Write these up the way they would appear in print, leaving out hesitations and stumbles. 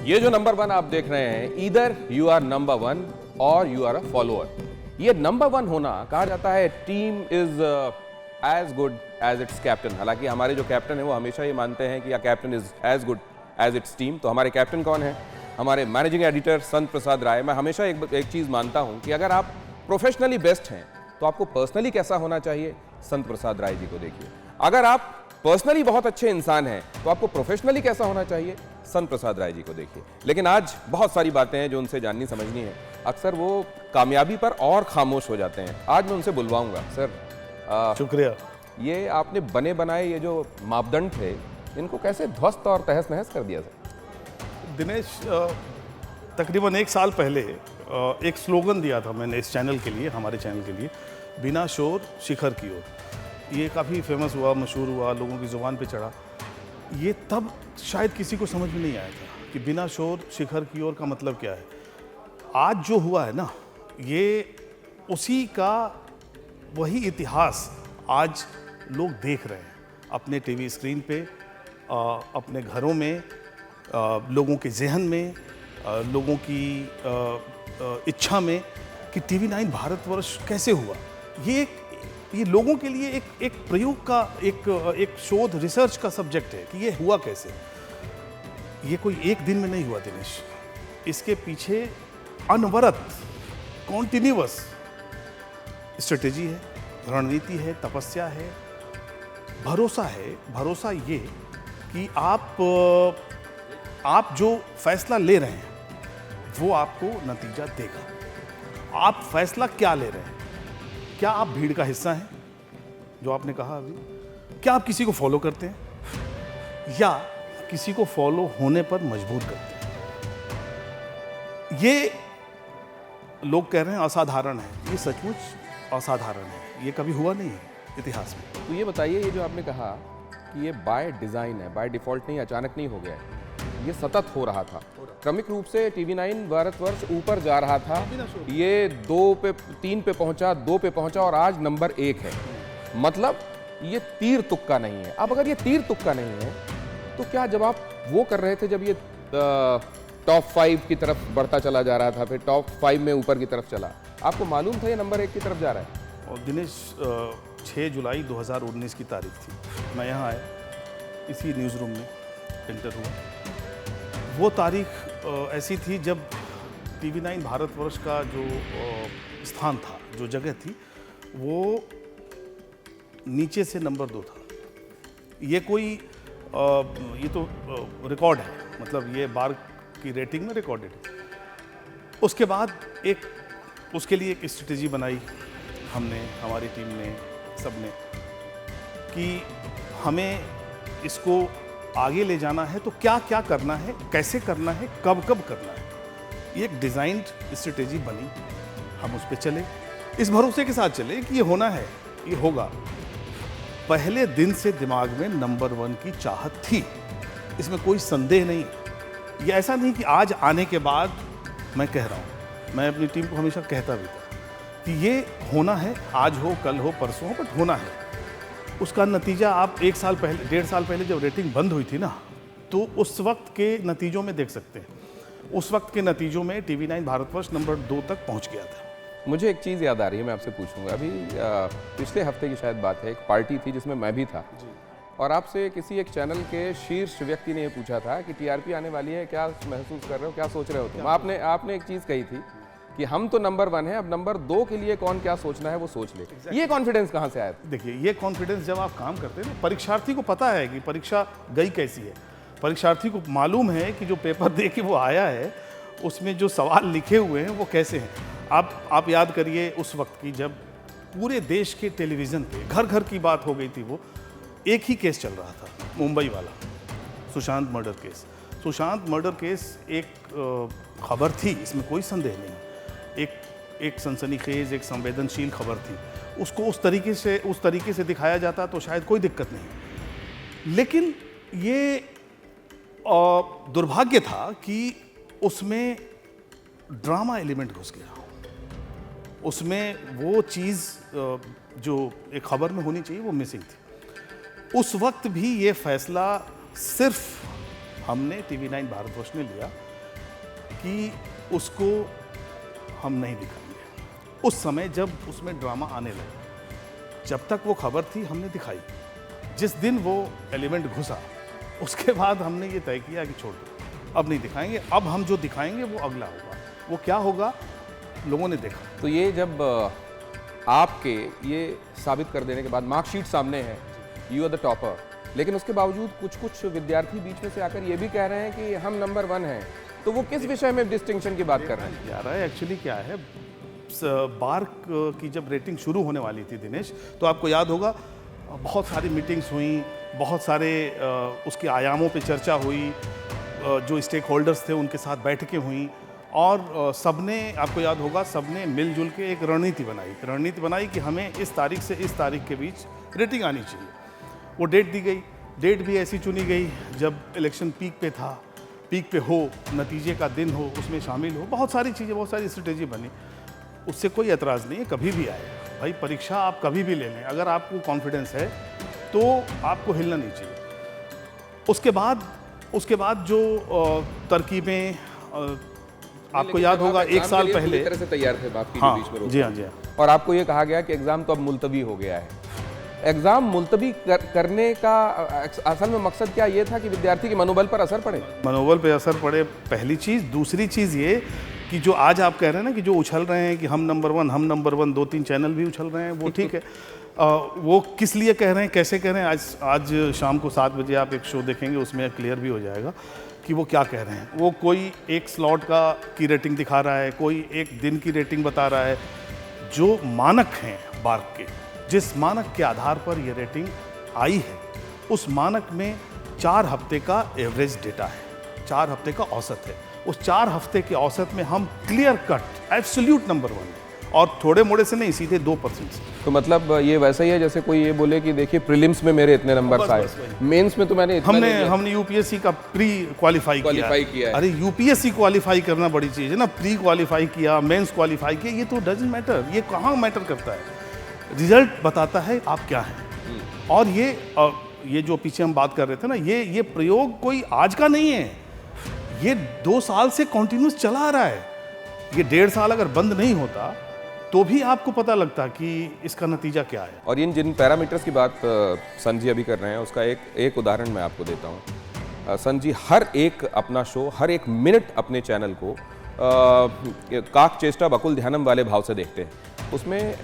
ये जो number one आप देख रहे हैं, either you are number one और यू आर अ फॉलोअर। ये नंबर वन होना, कहा जाता है team is as good as its captain. हालांकि हमारे जो कैप्टन है वो हमेशा ये मानते हैं कि या captain is as good as its team. तो हमारे कैप्टन कौन है? हमारे मैनेजिंग एडिटर संत प्रसाद राय। मैं हमेशा एक चीज़ मानता हूं कि अगर आप प्रोफेशनली बेस्ट हैं तो आपको पर्सनली कैसा होना चाहिए? संत प्रसाद राय जी को देखिए। अगर आप पर्सनली बहुत अच्छे इंसान हैं तो आपको प्रोफेशनली कैसा होना चाहिए? संत प्रसाद राय जी को देखिए। लेकिन आज बहुत सारी बातें हैं जो उनसे जाननी समझनी है। अक्सर वो कामयाबी पर और खामोश हो जाते हैं। आज मैं उनसे बुलवाऊंगा। सर शुक्रिया। ये आपने बने बनाए ये जो मापदंड थे, इनको कैसे ध्वस्त और तहस नहस कर दिया सर? दिनेश, तकरीबन 1 साल पहले एक स्लोगन दिया था मैंने इस चैनल के लिए, हमारे चैनल के लिए, बिना शोर शिखर की ओर। ये काफ़ी फेमस हुआ, मशहूर हुआ, लोगों की ज़ुबान पे चढ़ा। ये तब शायद किसी को समझ में नहीं आया था कि बिना शोर शिखर की ओर का मतलब क्या है। आज जो हुआ है ना, ये उसी का वही इतिहास आज लोग देख रहे हैं अपने टीवी स्क्रीन पे, अपने घरों में, लोगों के जहन में, लोगों की इच्छा में कि TV9 भारतवर्ष कैसे हुआ। ये लोगों के लिए एक प्रयोग का एक शोध, रिसर्च का सब्जेक्ट है कि ये हुआ कैसे। ये कोई एक दिन में नहीं हुआ दिनेश। इसके पीछे अनवरत, कॉन्टिन्यूअस स्ट्रेटेजी है, रणनीति है, तपस्या है, भरोसा है। भरोसा ये कि आप जो फैसला ले रहे हैं वो आपको नतीजा देगा। आप फैसला क्या ले रहे हैं? क्या आप भीड़ का हिस्सा हैं, जो आपने कहा अभी? क्या आप किसी को फॉलो करते हैं या किसी को फॉलो होने पर मजबूर करते हैं? ये लोग कह रहे हैं असाधारण है। ये सचमुच असाधारण है। ये कभी हुआ नहीं है इतिहास में। तो ये बताइए, ये जो आपने कहा कि ये बाय डिज़ाइन है, बाय डिफ़ॉल्ट नहीं, अचानक नहीं हो गया है, ये सतत हो रहा था। क्रमिक रूप से TV9 भारतवर्ष ऊपर जा रहा था। ये 2 पे 3 पे पहुंचा, 2 पे पहुंचा और आज नंबर 1 है। मतलब ये तीर तुक्का नहीं है। अब अगर ये तीर तुक्का नहीं है तो क्या जब आप वो कर रहे थे, जब ये टॉप 5 की तरफ बढ़ता चला जा रहा था, फिर टॉप 5 में ऊपर की तरफ चला, आपको मालूम था ये नंबर 1 की तरफ जा रहा है? और दिनेश, 6 जुलाई 2019 की तारीख थी। मैं यहाँ आया, इसी न्यूज़ रूम में एंटर हुआ। वो तारीख ऐसी थी जब TV9 भारतवर्ष का जो स्थान था, जो जगह थी, वो नीचे से नंबर 2 था। ये कोई ये तो रिकॉर्ड है, मतलब ये बार की रेटिंग में रिकॉर्डेड है। उसके बाद उसके लिए एक स्ट्रेटेजी बनाई हमने, हमारी टीम ने, सबने, कि हमें इसको आगे ले जाना है तो क्या क्या करना है, कैसे करना है, कब कब करना है। ये एक डिज़ाइंड स्ट्रेटेजी बनी। हम उस पर चले, इस भरोसे के साथ चले कि ये होना है, ये होगा। पहले दिन से दिमाग में नंबर 1 की चाहत थी, इसमें कोई संदेह नहीं। ये ऐसा नहीं कि आज आने के बाद मैं कह रहा हूँ, मैं अपनी टीम को हमेशा कहता भी था कि ये होना है, आज हो, कल हो, परसों हो, बट होना है। उसका नतीजा आप 1 साल पहले, 1.5 साल पहले जब रेटिंग बंद हुई थी ना, तो उस वक्त के नतीजों में देख सकते हैं। उस वक्त के नतीजों में TV9 भारतवर्ष नंबर 2 तक पहुंच गया था। मुझे एक चीज़ याद आ रही है, मैं आपसे पूछूंगा। अभी पिछले हफ्ते की शायद बात है, एक पार्टी थी जिसमें मैं भी था और आपसे किसी एक चैनल के शीर्ष व्यक्ति ने ये पूछा था कि TRP आने वाली है, क्या महसूस कर रहे हो, क्या सोच रहे हो तुम? आपने एक चीज़ कही थी कि हम तो नंबर 1 है, अब नंबर 2 के लिए कौन क्या सोचना है वो सोच ले। ये कॉन्फिडेंस कहाँ से आया? देखिए, ये कॉन्फिडेंस जब आप काम करते हैं ना, परीक्षार्थी को पता है कि परीक्षा गई कैसी है। परीक्षार्थी को मालूम है कि जो पेपर दे के वो आया है, उसमें जो सवाल लिखे हुए हैं वो कैसे हैं। आप याद करिए उस वक्त की, जब पूरे देश के टेलीविज़न पे घर घर की बात हो गई थी। वो एक ही केस चल रहा था, मुंबई वाला Sushant murder case. Sushant murder case एक खबर थी, इसमें कोई संदेह नहीं। एक सनसनीखेज, एक संवेदनशील खबर थी। उसको उस तरीके से दिखाया जाता तो शायद कोई दिक्कत नहीं। लेकिन ये दुर्भाग्य था कि उसमें ड्रामा एलिमेंट घुस गया। उसमें वो चीज़ जो एक खबर में होनी चाहिए वो मिसिंग थी। उस वक्त भी ये फैसला सिर्फ हमने TV9 भारतवर्ष ने लिया कि उसको हम नहीं दिखाएंगे। उस समय जब उसमें ड्रामा आने लगा, जब तक वो खबर थी हमने दिखाई। जिस दिन वो एलिमेंट घुसा उसके बाद हमने ये तय किया कि छोड़ दो, अब नहीं दिखाएंगे। अब हम जो दिखाएंगे वो अगला होगा। वो क्या होगा लोगों ने देखा। तो ये जब आपके ये साबित कर देने के बाद मार्कशीट सामने है, यू आर द टॉपर, लेकिन उसके बावजूद कुछ विद्यार्थी बीच में से आकर ये भी कह रहे हैं कि हम नंबर 1 हैं, तो वो किस विषय में डिस्टिंक्शन की बात कर रहे हैं? यार एक्चुअली क्या है, बार की जब रेटिंग शुरू होने वाली थी दिनेश, तो आपको याद होगा बहुत सारी मीटिंग्स हुई, बहुत सारे उसके आयामों पे चर्चा हुई, जो स्टेक होल्डर्स थे उनके साथ बैठकें हुई, और सबने, आपको याद होगा, सबने मिलजुल के एक रणनीति बनाई कि हमें इस तारीख से इस तारीख के बीच रेटिंग आनी चाहिए। वो डेट दी गई, डेट भी ऐसी चुनी गई जब इलेक्शन पीक पे था, पीक पे हो, नतीजे का दिन हो, उसमें शामिल हो, बहुत सारी चीज़ें, बहुत सारी स्ट्रेटेजी बनी। उससे कोई एतराज़ नहीं है, कभी भी आए भाई, परीक्षा आप कभी भी ले लें, अगर आपको कॉन्फिडेंस है तो आपको हिलना नहीं चाहिए। उसके बाद जो तरकीबें, आपको याद होगा एक साल पहले तरह से तैयार थे बाप की हाँ, बीच में रोक जी हाँ, जी हाँ। और आपको ये कहा गया कि एग्जाम तो अब मुलतवी हो गया है। एग्जाम मुलतवी करने का असल में मकसद क्या ये था कि विद्यार्थी के मनोबल पर असर पड़े? मनोबल पे असर पड़े, पहली चीज़। दूसरी चीज़ ये कि जो आज आप कह रहे हैं ना कि जो उछल रहे हैं कि हम नंबर 1, हम नंबर 1, 2-3 चैनल भी उछल रहे हैं, वो ठीक है। वो किस लिए कह रहे हैं, कैसे कह रहे हैं, आज शाम को 7 बजे आप एक शो देखेंगे, उसमें क्लियर भी हो जाएगा कि वो क्या कह रहे हैं। वो कोई एक स्लॉट की रेटिंग दिखा रहा है, कोई एक दिन की रेटिंग बता रहा है। जो मानक हैं बार्क के, जिस मानक के आधार पर ये रेटिंग आई है, उस मानक में 4 हफ्ते का एवरेज डेटा है, 4 हफ्ते का औसत है। उस 4 हफ्ते के औसत में हम क्लियर कट एब्सोल्यूट नंबर 1 है, और थोड़े मोड़े से नहीं, सीधे 2% से। तो मतलब ये वैसा ही है जैसे कोई ये बोले कि देखिए प्रीलिम्स में मेरे इतने नंबर आए, मेंस में तो मैंने इतना हमने यूपीएससी का प्री क्वालिफाई किया है। अरे यूपीएससी क्वालिफाई करना बड़ी चीज़ है ना, प्री क्वालिफाई किया, मेंस क्वालिफाई किया, ये तो डजंट मैटर। ये कहाँ मैटर करता है, रिजल्ट बताता है आप क्या हैं। और ये जो पीछे हम बात कर रहे थे ना, ये प्रयोग कोई आज का नहीं है, ये 2 साल से कॉन्टिन्यूस चला आ रहा है। ये 1.5 साल अगर बंद नहीं होता तो भी आपको पता लगता कि इसका नतीजा क्या है। और इन जिन पैरामीटर्स की बात सन जी अभी कर रहे हैं, उसका एक उदाहरण मैं आपको देता हूँ। सन जी हर एक अपना शो, हर एक मिनट अपने चैनल को काक चेष्टा बकुल ध्यानम वाले भाव से देखते हैं। उसमें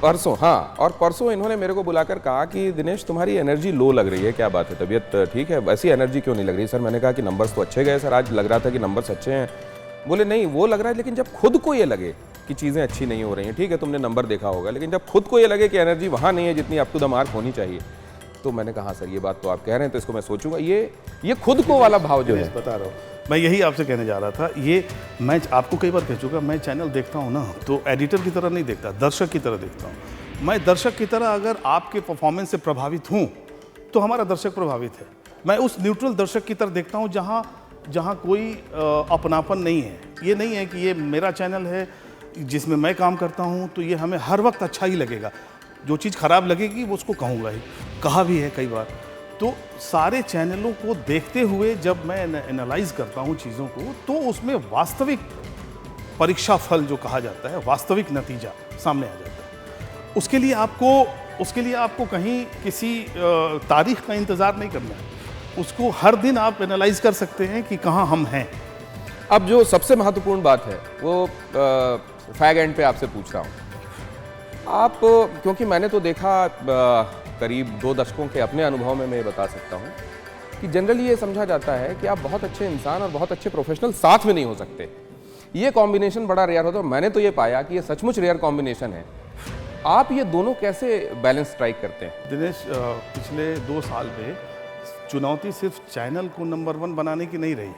परसों इन्होंने मेरे को बुलाकर कहा कि दिनेश तुम्हारी एनर्जी लो लग रही है, क्या बात है, तबीयत ठीक है, वैसी एनर्जी क्यों नहीं लग रही? सर मैंने कहा कि नंबर्स तो अच्छे गए सर, आज लग रहा था कि नंबर्स अच्छे हैं। बोले नहीं वो लग रहा है, लेकिन जब खुद को ये लगे कि चीज़ें अच्छी नहीं हो रही हैं, ठीक है तुमने नंबर देखा होगा, लेकिन जब खुद को ये लगे कि एनर्जी वहाँ नहीं है जितनी अप टू द मार्क होनी चाहिए, तो मैंने कहा सर ये बात तो आप कह रहे हैं तो इसको मैं सोचूंगा। ये खुद को वाला भाव जो है, बता रहा हूँ मैं, यही आपसे कहने जा रहा था। ये मैं आपको कई बार कह चुका, मैं चैनल देखता हूँ ना तो एडिटर की तरह नहीं देखता, दर्शक की तरह देखता हूँ। मैं दर्शक की तरह अगर आपके परफॉर्मेंस से प्रभावित हूँ तो हमारा दर्शक प्रभावित है। मैं उस न्यूट्रल दर्शक की तरह देखता हूँ जहाँ कोई अपनापन नहीं है। ये नहीं है कि ये मेरा चैनल है जिसमें मैं काम करता हूँ तो ये हमें हर वक्त अच्छा ही लगेगा, जो चीज़ खराब लगेगी वो उसको कहूँगा ही, कहा भी है कई बार। तो सारे चैनलों को देखते हुए जब मैं एनालाइज करता हूँ चीज़ों को, तो उसमें वास्तविक परीक्षा फल जो कहा जाता है, वास्तविक नतीजा सामने आ जाता है। उसके लिए आपको कहीं किसी तारीख का इंतज़ार नहीं करना है, उसको हर दिन आप एनालाइज कर सकते हैं कि कहाँ हम हैं। अब जो सबसे महत्वपूर्ण बात है वो फैग एंड पे आपसे पूछ रहा हूँ। आप, क्योंकि मैंने तो देखा करीब 2 दशकों के अपने अनुभव में मैं ये बता सकता हूँ कि जनरली ये समझा जाता है कि आप बहुत अच्छे इंसान और बहुत अच्छे प्रोफेशनल साथ में नहीं हो सकते। ये कॉम्बिनेशन बड़ा रेयर होता है। मैंने तो ये पाया कि ये सचमुच रेयर कॉम्बिनेशन है। आप ये दोनों कैसे बैलेंस स्ट्राइक करते हैं? दिनेश, पिछले 2 साल में चुनौती सिर्फ चैनल को नंबर 1 बनाने की नहीं रही,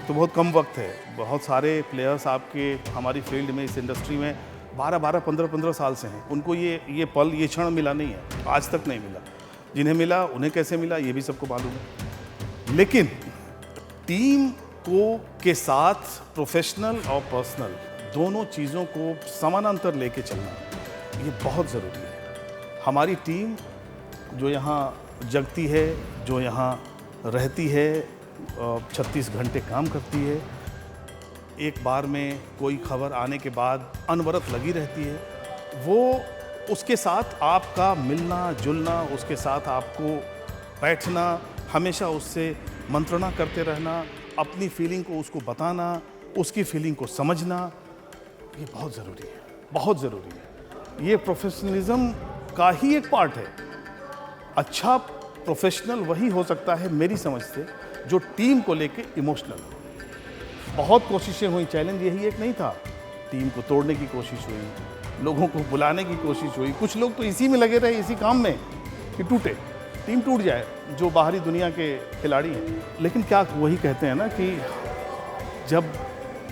तो बहुत कम वक्त है। बहुत सारे प्लेयर्स आपके हमारी फील्ड में, इस इंडस्ट्री में 12-12, 15-15 साल से हैं। उनको ये पल, ये क्षण मिला नहीं है, आज तक नहीं मिला। जिन्हें मिला उन्हें कैसे मिला ये भी सबको मालूम है। लेकिन टीम के साथ प्रोफेशनल और पर्सनल दोनों चीज़ों को समानांतर लेके चलना ये बहुत ज़रूरी है। हमारी टीम जो यहाँ जगती है, जो यहाँ रहती है, 36 घंटे काम करती है, एक बार में कोई खबर आने के बाद अनवरत लगी रहती है, वो उसके साथ आपका मिलना जुलना, उसके साथ आपको बैठना, हमेशा उससे मंत्रणा करते रहना, अपनी फीलिंग को उसको बताना, उसकी फीलिंग को समझना, ये बहुत ज़रूरी है, बहुत ज़रूरी है। ये प्रोफेशनलिज्म का ही एक पार्ट है। अच्छा प्रोफेशनल वही हो सकता है मेरी समझ से जो टीम को लेके इमोशनल हो। बहुत कोशिशें हुई, चैलेंज यही एक नहीं था। टीम को तोड़ने की कोशिश हुई, लोगों को बुलाने की कोशिश हुई, कुछ लोग तो इसी में लगे रहे, इसी काम में कि टूटे, टीम टूट जाए, जो बाहरी दुनिया के खिलाड़ी हैं। लेकिन क्या वही कहते हैं ना कि जब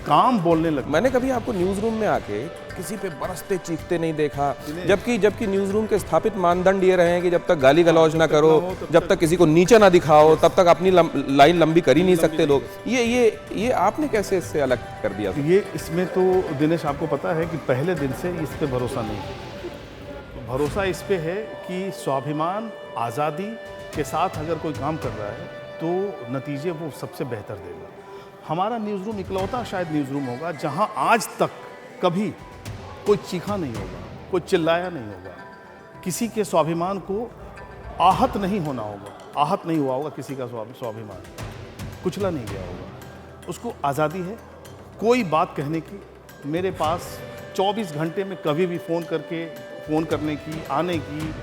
काम बोलने लगे। मैंने कभी आपको न्यूज़ रूम में आके किसी पे बरसते चीखते नहीं देखा, जबकि न्यूज़ रूम के स्थापित मानदंड ये रहे हैं कि जब तक गाली गलौज ना करो, जब तक किसी को नीचा ना दिखाओ, तब तक अपनी लाइन लंबी कर ही नहीं सकते लोग। ये आपने कैसे इससे अलग कर दिया? ये इसमें तो दिनेश आपको पता है कि पहले दिन से इस पे भरोसा नहीं है। भरोसा इस पे है कि स्वाभिमान, आज़ादी के साथ अगर कोई काम कर रहा है तो नतीजे वो सबसे बेहतर देगा। हमारा न्यूज़ रूम इकलौता शायद न्यूज़ रूम होगा जहां आज तक कभी कोई चीखा नहीं होगा, कोई चिल्लाया नहीं होगा, किसी के स्वाभिमान को आहत नहीं होना होगा, आहत नहीं हुआ होगा किसी का स्वाभिमान, कुचला नहीं गया होगा। उसको आज़ादी है कोई बात कहने की। मेरे पास 24 घंटे में कभी भी फ़ोन करने की, आने की,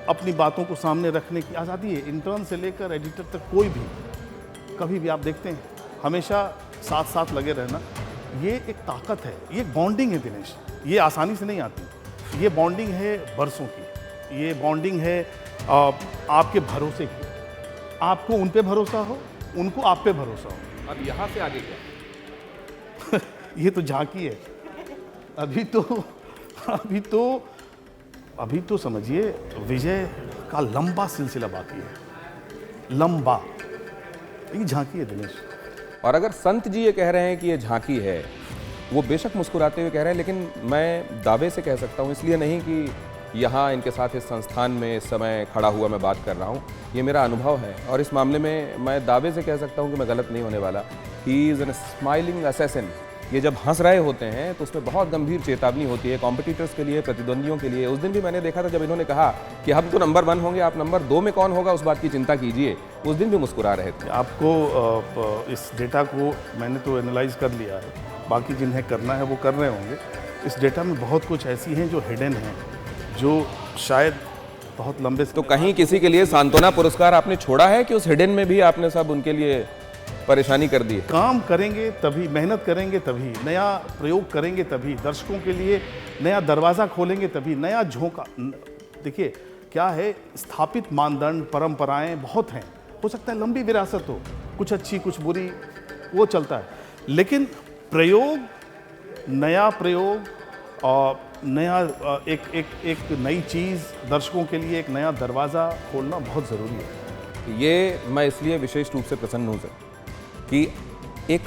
अपनी बातों को सामने रखने की आज़ादी है। इंटर्न से लेकर एडिटर तक कोई भी, कभी भी आप देखते हैं, हमेशा साथ साथ लगे रहना, ये एक ताकत है, ये एक बॉन्डिंग है दिनेश। ये आसानी से नहीं आती, ये बॉन्डिंग है बरसों की, ये बॉन्डिंग है आपके भरोसे की। आपको उन पे भरोसा हो, उनको आप पे भरोसा हो। अब यहाँ से आगे क्या? ये तो झांकी है। अभी तो समझिए विजय का लंबा सिलसिला बाकी है, लंबा। ये झांकी है दिनेश। और अगर संत जी ये कह रहे हैं कि ये झांकी है, वो बेशक मुस्कुराते हुए कह रहे हैं, लेकिन मैं दावे से कह सकता हूँ, इसलिए नहीं कि यहाँ इनके साथ इस संस्थान में इस समय खड़ा हुआ मैं बात कर रहा हूँ, ये मेरा अनुभव है और इस मामले में मैं दावे से कह सकता हूँ कि मैं गलत नहीं होने वाला। He is an smiling assassin. ये जब हंस रहे होते हैं तो उसमें बहुत गंभीर चेतावनी होती है कॉम्पिटिटर्स के लिए, प्रतिद्वंदियों के लिए। उस दिन भी मैंने देखा था जब इन्होंने कहा कि हम तो नंबर 1 होंगे, आप नंबर 2 में कौन होगा उस बात की चिंता कीजिए, उस दिन भी मुस्कुरा रहे थे। आपको इस डेटा को मैंने तो एनालाइज कर लिया है, बाकी जिन्हें करना है वो कर रहे होंगे। इस डेटा में बहुत कुछ ऐसी हैं जो हिडन हैं, जो शायद बहुत लंबे तो कहीं किसी के लिए सांत्वना पुरस्कार आपने छोड़ा है कि उस हिडन में भी आपने सब उनके लिए परेशानी कर दी है? काम करेंगे तभी, मेहनत करेंगे तभी, नया प्रयोग करेंगे तभी, दर्शकों के लिए नया दरवाज़ा खोलेंगे तभी, नया झोंका। देखिए क्या है, स्थापित मानदंड, परंपराएं बहुत हैं, हो सकता है लंबी विरासत हो, कुछ अच्छी कुछ बुरी, वो चलता है, लेकिन प्रयोग, नया प्रयोग और नया एक नई चीज़, दर्शकों के लिए एक नया दरवाज़ा खोलना बहुत ज़रूरी है। ये मैं इसलिए विशेष रूप से प्रसन्न हूँ सर कि एक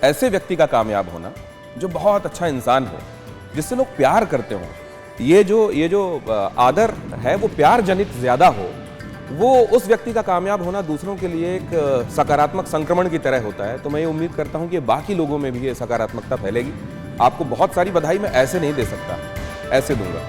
ऐसे व्यक्ति का कामयाब होना जो बहुत अच्छा इंसान हो, जिससे लोग प्यार करते हों, ये जो आदर है वो प्यार जनित ज़्यादा हो, वो उस व्यक्ति का कामयाब होना दूसरों के लिए एक सकारात्मक संक्रमण की तरह होता है। तो मैं ये उम्मीद करता हूँ कि बाकी लोगों में भी ये सकारात्मकता फैलेगी। आपको बहुत सारी बधाई मैं ऐसे नहीं दे सकता, ऐसे दूंगा।